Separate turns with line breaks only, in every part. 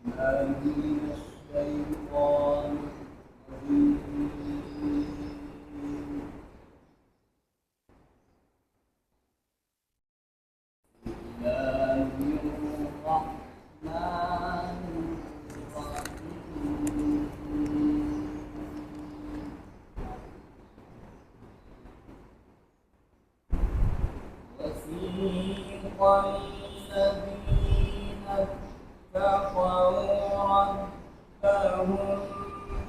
من الشيطان الرجيم. الله الرحمن الرحيم. وسيق الذين اتقوا ربهم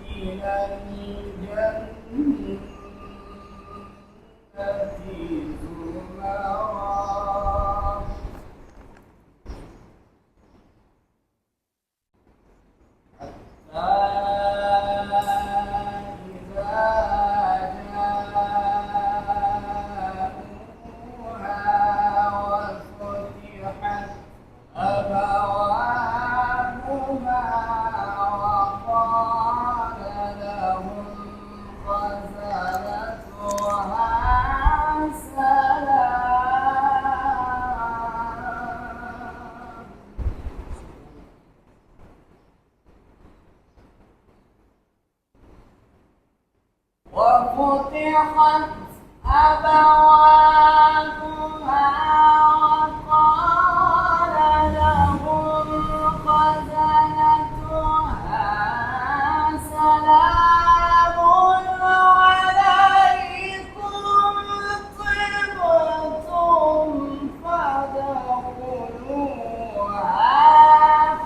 إلى الجنة زمرا حتى إذا جاءوها وفتحت أبوابها وقال لهم خزنتها سلام. وفتحت أبوابها وقال لهم خزنتها سلام عليكم طبتم فادخلوها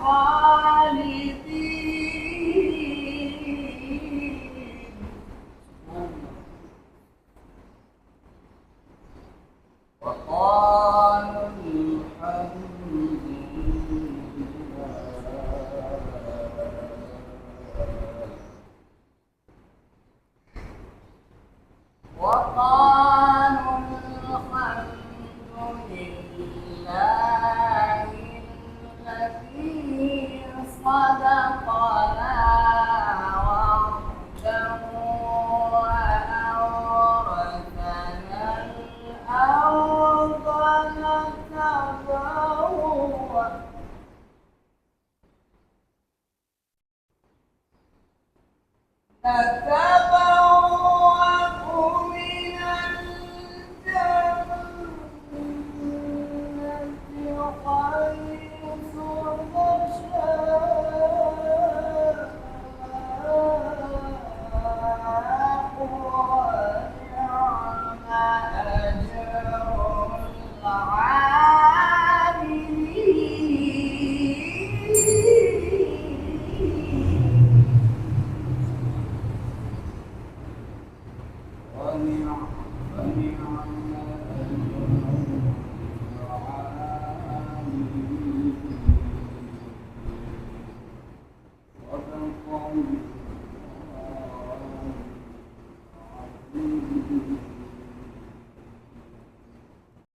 خالدين. وقالوا الحمد لله وقالوا الحمد لله الذي صدقنا وعده وأورثنا الأرض نتبوأ من الجنة حيث نشاء ونعم أجر العاملين.